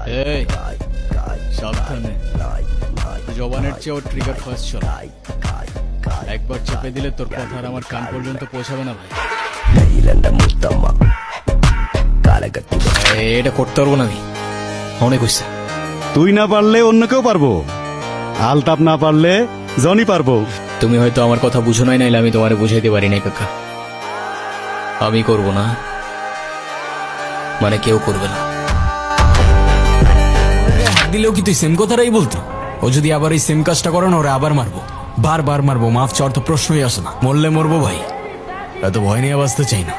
এই সাবধানে, জবানের চেয়েও ট্রিগার ফার্স্ট চল। একবার চেপে দিলে তোর কথা আর আমার কান পর্যন্ত পৌঁছাবে না ভাই। এটা করতে পারবো না আমি, অনেক হয়েছে। তুই না পারলে অন্য কেউ পারবো, আলতাপ না পারলে জনি পারবো। তুমি হয়তো আমার কথা বুঝো নাই, নাইলে আমি তোমারে বুঝাইতে পারি নাই কাকা। আমি করব না মানে কেউ করবে না। হাত দিলেও কি তুই সেম কথাটাই বলতো? ও যদি আবার এই সেম কাজটা করে না, ওরা আবার মারবো, বারবার মারবো। মাফ চাওয়ার তো প্রশ্নই আসে না। মরলে মরবো ভাই, এত ভয় নিয়ে বাঁচতে চাই না।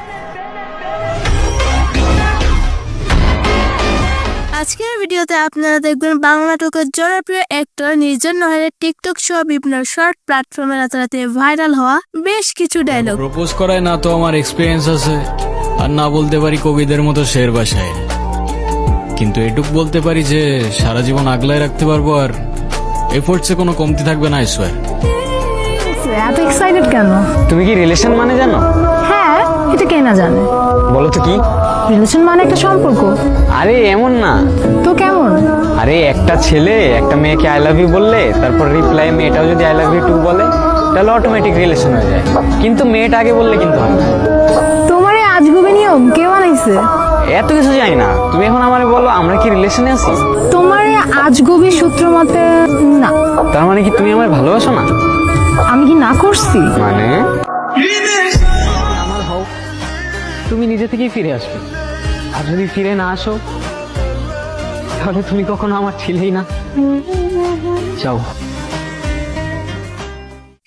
আজকের ভিডিওতে আপনারা দেখবেন বাংলা নাটকের জনপ্রিয় অ্যাক্টর নির্জন নাহারের টিকটক সহ বিভিন্ন শর্ট প্ল্যাটফর্মে রাতারাতি ভাইরাল হওয়া বেশ কিছু ডায়লগ। প্রপোজ করায় না তো আমার এক্সপিরিয়েন্স আছে, আর না বলতে পারি কবিদের মতো শের বাসায়, কিন্তু এটুক বলতে পারি যে সারা জীবন আগলায় রাখতে পারবো, আর এফোর্টসে কোনো কমতি থাকবে না। আইসোয়ার। এত এক্সাইটেড কেন? তুমি কি রিলেশন মানে জানো? হ্যাঁ, এটা কে না জানে। বলো তো কি? রিলেশন মানে একটা সম্পর্ক। আরে এমন না তো কেমন? আরে একটা ছেলে একটা মেয়েকে আই লাভ ইউ বললে, তারপর রিপ্লাই মেয়েটাও যদি আই লাভ ইউ টু বলে, তাহলে অটোমেটিক রিলেশন হয়ে যায়। কিন্তু মেয়েটা আগে বললে কিন্তু হয় না। তোমার এই আজগুবি নিয়ম কে বানাইছে? এত কিছু জানি না, তুমি এখন আমারে বলো আমরা কি রিলেশনে আছি? তোমার এই আজগুবি সূত্র মতে না। তার মানে কি তুমি আমার ভালোবাসো না? আমি কি না করছি? মানে আমার হও, তুমি নিজে থেকেই ফিরে আসবে। আর যদি ফিরে না আসো, তাহলে তুমি কখনো আমার ছিলেই না। যাও।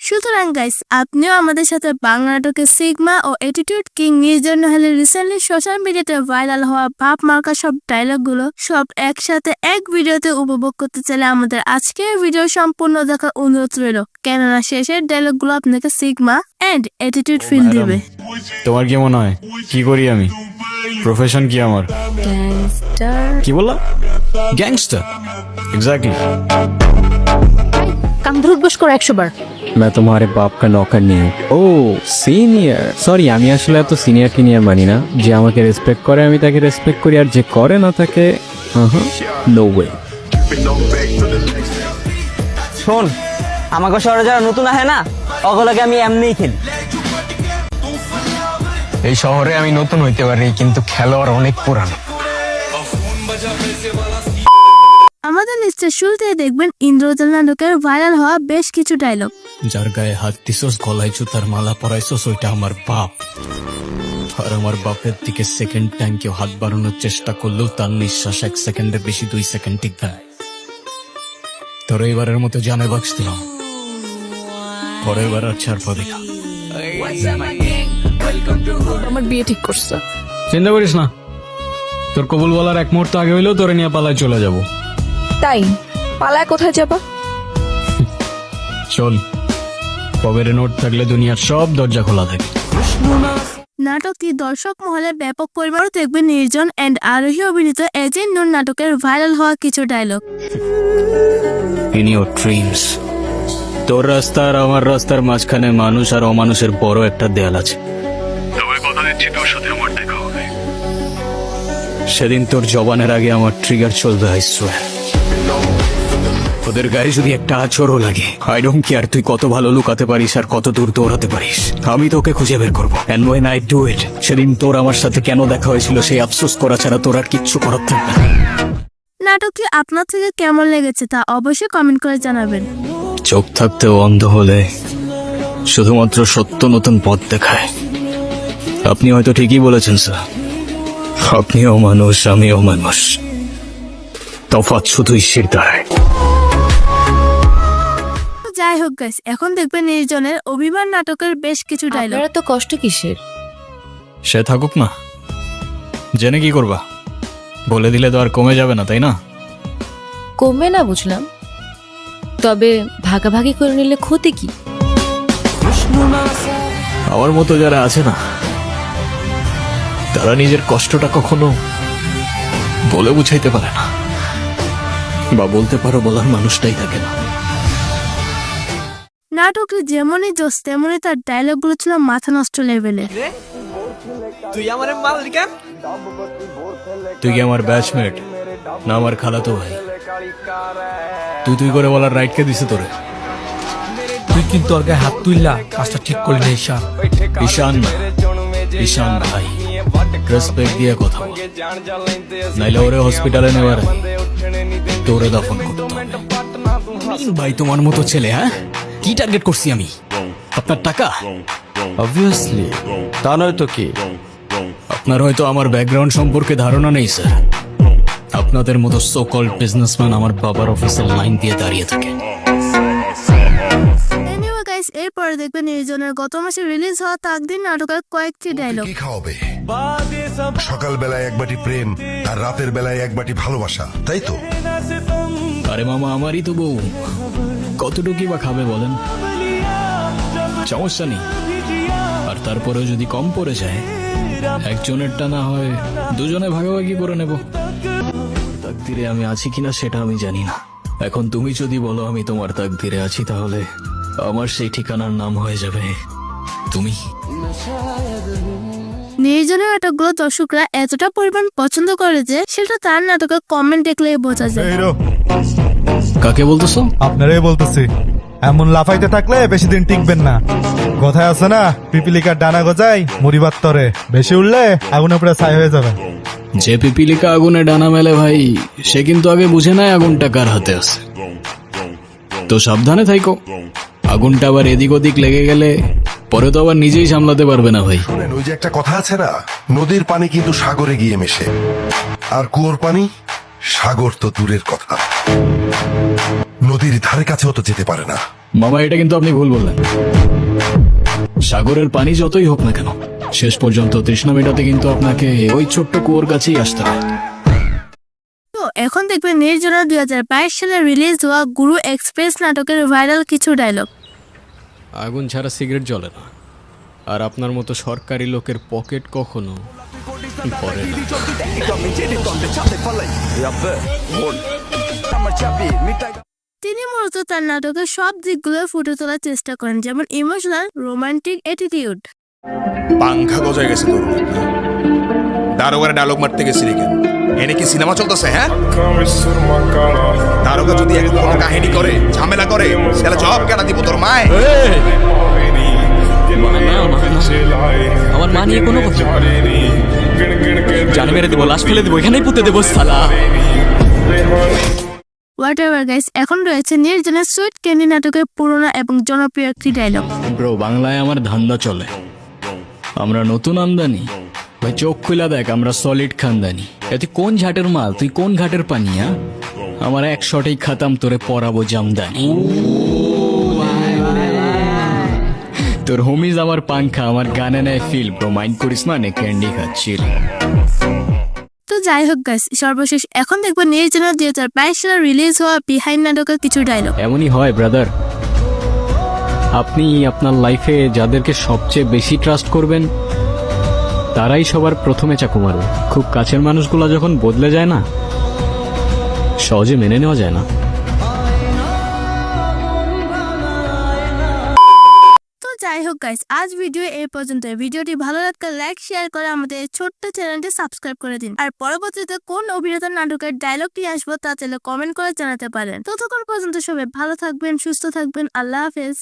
সুতরাং গাইস, আপনিও আমাদের সাথে বাংলা নাটকের সিগমা ও অ্যাটিটিউড কিং নির্জন নাহারের রিসেন্টলি সোশ্যাল মিডিয়াতে ভাইরাল হওয়া ভাব মার্কা সব ডায়লগগুলো সব একসাথে এক ভিডিওতে উপভোগ করতে চাইলে আমাদের আজকের ভিডিও সম্পূর্ণ দেখার অনুরোধ রইল, কেননা শেষের ডায়লগগুলো আপনাকে সিগমা এন্ড অ্যাটিটিউড ফিল দিবে। তোমার কি মনে হয় কি করি আমি? প্রফেশন কি আমার? গ্যাংস্টার। কি বললা? গ্যাংস্টার। এক্স্যাক্টলি। কান ধরে উঠবস করো 100 বার। मैं तुम्हारे बाप का नौकर नहीं हूँ। ও সিনিয়র, সরি, আমি আসলে এত সিনিয়র টিনিয়র মানি না। যে আমাকে রেসপেক্ট করে আমি তাকে রেসপেক্ট করি, আর যে করে না তাকে নো ওয়ে। শোন, আমাকে শহরে যারা নতুন আহে না, ওগুলোকে আমি এমনিই খেলি। এই শহরে আমি নতুন হইতে পারি, কিন্তু খেলোয়াড় অনেক পুরানো। আমাদের লিস্টের শুরুতেই দেখবেন ইন্দ্রজাল নাটকের ভাইরাল হওয়া বেশ কিছু ডায়লগ। যার গায়ে হাত দিছস, গলায় জুতার মালা পরাইছস, ওইটা আমার বাপ। আর আমার বাপের দিকে সেকেন্ড টাইম কেউ হাত বাড়ানোর চেষ্টা করলেও তার নিঃশ্বাস 1 সেকেন্ডের বেশি 2 সেকেন্ড টিকবে না। তোর এইবারের মতো জানে বাক্স দিলাম, পরের বার আর ছাড় পাবি না। আমার বিয়ে ঠিক করছে। চিন্তা করিস না, তোর কবুল বলার 1 মুহূর্ত আগে হইলেও তোরে নিয়ে পালায় চলে যাব। তাই পালায় কোথায় যাবা? চল, কবের নোট থাকলে দুনিয়ার সব দরজা খোলা থাকে। নাটকটি দর্শক মহলে ব্যাপক পরিমাণে দেখবেন নির্জন এন্ড আরোহী অভিনীত এজেন্ট নূর নাটকের ভাইরাল হওয়া কিছু ডায়লগ। ইন ইউর ড্রিমস, তোর রাস্তা আর আমার রাস্তার মাঝখানে মানুষ আর অমানুষের বড় একটা দেয়াল আছে। তবে কথা দিচ্ছি, তোর সাথে আমার দেখা হবে। সেদিন তোর জবানের আগে আমার ট্রিগার চলবে। আই সোয়ার, ওদের গায়ে যদি একটা আঁচড়ও লাগে, আই ডোন্ট কেয়ার তুই কত ভালো লুকাতে পারিস আর কত দূর দৌড়াতে পারিস, আমি তোকে খুঁজে বের করবো। And when I do it, সেদিন তোর আমার সাথে কেন দেখা হয়েছিল সেই আফসোস করা ছাড়া তোর আর কিচ্ছু করার থাকবে না। নাটকটি আপনার থেকে কেমন লেগেছে তা অবশ্যই কমেন্ট করে জানাবেন। চোখ থাকতেও অন্ধ হলে শুধুমাত্র সত্য নতুন পথ দেখায়। আপনি হয়তো ঠিকই বলেছেন স্যার, আপনিও মানুষ আমিও মানুষ, তফাৎ শুধুই শিরদাঁড়ায়। যাই হোক গাইস, এখন দেখবেন নির্জনের অভিমান নাটকের বেশ কিছু ডায়লগ। আপনারা তো কষ্ট কিসের? সে থাকুক না, জেনে কি করবা? বলে দিলে তো আর কমে যাবে না, তাই না? কমবে না বুঝলাম, তবে ভাগাভাগি করে নিলে ক্ষতি কি? আমার মতো যারা আছে না, তারা নিজের কষ্টটা কখনো বলে বুঝাইতে পারে না, বা বলতে পারো বলার মানুষটাই থাকে না। নাটকটি যেমনই জোস তেমনই তার ডায়লগগুলো ছিল মাথা নষ্ট লেভেলের। তুই আমার মালিক? তুই কি আমার ব্যাচমেট? না আমার খালাতো ভাই। তুই করে বলার রাইট কে দিছে তোরে? তুই কিন্তু ওর গায়ে হাত তুললা কাজটা ঠিক করলি না ঈশান। ঈশান না, ঈশান ভাই, রেসপেক্ট দিয়ে কথা বল, নাইলে ওরে হসপিটালে নেওয়ার আগে তোরে দাফন করতে হবে। ভাই তোমার মতো ছেলে, হ্যাঁ কি টার্গেট করছি আমি? আপনার টাকা? অবভিয়াসলি, তা নয় তো কি? আপনার হয়তো আমার ব্যাকগ্রাউন্ড সম্পর্কে ধারণা নেই স্যার। আপনাদের মতো সো কল্ড বিজনেসম্যান আমার বাবার অফিসের লাইন দিয়ে দাঁড়িয়ে থাকে। এনিওয়ে গাইস, এরপরে দেখবেন নির্জনের গত মাসে রিলিজ হওয়া তাকদির নাটকের কয়েকটি ডায়লগ। কি খাওয়াবে? সকাল বেলায় এক বাটি প্রেম আর রাতের বেলায় এক বাটি ভালোবাসা, তাই তো? আরে মামা, আমারই তো বউ, কতটুকুই বা খাবে বলেন? সমস্যা নেই। আর তারপরেও যদি কম পড়ে যায়, একজনেরটা না হয় দুজনে ভাগাভাগি করে নেব। তাকদিরে আমি আছি কিনা সেটা আমি জানি না। এখন তুমি যদি বলো আমি তোমার তাকদিরে আছি, তাহলে আমার সেই ঠিকানার নাম হয়ে যাবে তুমি। নির্জনের নাটকগুলো দর্শকরা এতটা পরিমাণ পছন্দ করে যে সেটা তার নাটকের কমেন্ট দেখলেই বোঝা যায়। কাকে বলতেছো? আপনারাই বলতেছি, এমন লাফাইতে থাকলে বেশি দিন টিকবেন না। কথায় আছে না, পিপিলিকার ডানা গজায় মরিবার তরে, বেশি উঠলে আগুনে পুরো ছাই হয়ে যাবে। যে পিপিলিকা আগুনে ডানা মেলে ভাই, সে কিন্তু আগে বুঝে নাই আগুনটা কার হাতে আছে। তো সাবধানে থাইকো, আগুনটা আবার এদিক ওদিক লেগে গেলে পরে তো আবার নিজেই সামলাতে পারবে না ভাই। শোনেন, ওই যে একটা কথা আছে না, নদীর পানি কিন্তু সাগরে গিয়ে মেশে, আর কুয়োর পানি সাগর তো দূরের কথা, নদীর ধারে কাছেও তো যেতে পারে না। মামা, এটা কিন্তু আপনি ভুল বললেন। সাগরের পানি যতই হোক না কেন, শেষ পর্যন্ত তৃষ্ণা মেটাতে কিন্তু আপনাকে ওই ছোট্ট কুয়োর কাছেই আসতে হয়। তো এখন দেখবেন নির্জনের 2022 সালে রিলিজ হওয়া গুরু এক্সপ্রেস নাটকের ভাইরাল কিছু ডায়লগ। আগুন ছাড়া সিগারেট জ্বলে না, আর আপনার মতো সরকারি লোকের পকেট কখনো ভরে না। তিনি মূলত তার নাটকের সব দিকগুলো ফুটে তোলার চেষ্টা করেন, যেমন ইমোশনাল, রোমান্টিক, অ্যাটিটিউড। পাংখা গজায় গেছে তোর, দারোগারে ডায়লগ মারতে গেছিলি কেন? এনে কি সিনেমা চলতেছে? হ্যাঁ, দারোগা যদি এখন কোনো কাহিনী করে, ঝামেলা করে, তাহলে জবাব কেনা দিব তোর মায়? আমার মা নিয়ে কোনো কথা জানে মেরে দেবো, লাশ ফেলে দেবো, এখানেই পুঁতে দেবো সালা। হোয়াট এভার গাইস, এখন রয়েছে নির্জনের সুইট ক্যান্ডি নাটকের পুরোনো এবং জনপ্রিয় একটি ডায়লগ। ব্রো, বাংলায় আমার ধান্দা চলে, আমরা নতুন আমদানি। ভাই চোখ খুলা দেখ, আমরা সলিড খানদানি। এ তুই কোন ঝাটের মাল, তুই কোন ঘাটের পানি? আমার এক শটেই খাতাম, তোরে পরাবো জামদানি। তোর হোমিজ আমার পাংখা, আমার গানে নেয় ফিল। ব্রো মাইন্ড করিস না, নে ক্যান্ডি খাচ্ছিল। তো যাই হোক গাইস, সর্বশেষ এখন দেখবো নির্জনের 2022 সালে রিলিজ হওয়া বিহাইন্ড নাটকের কিছু ডায়লগ। এমনই হয় ব্রাদার, আপনি আপনার লাইফে যাদেরকে সবচেয়ে বেশি ট্রাস্ট করবেন, তারাই সবার প্রথমে চাকু মারবে। খুব কাছের মানুষগুলো যখন বদলে যায় না, সহজে মেনে নেওয়া যায় না। তো যাই হোক গাইস, আজ ভিডিও এই পর্যন্ত। ভিডিওটি ভালো লাগলে লাইক, শেয়ার করে আমাদের এই ছোট্ট চ্যানেলটি সাবস্ক্রাইব করে দিন। আর পরবর্তীতে কোন অভিনেতার নাটকের ডায়লগটি আসবো তা চাইলে কমেন্ট করে জানাতে পারেন। ততক্ষণ পর্যন্ত সবাই ভালো থাকবেন, সুস্থ থাকবেন। আল্লাহ হাফেজ।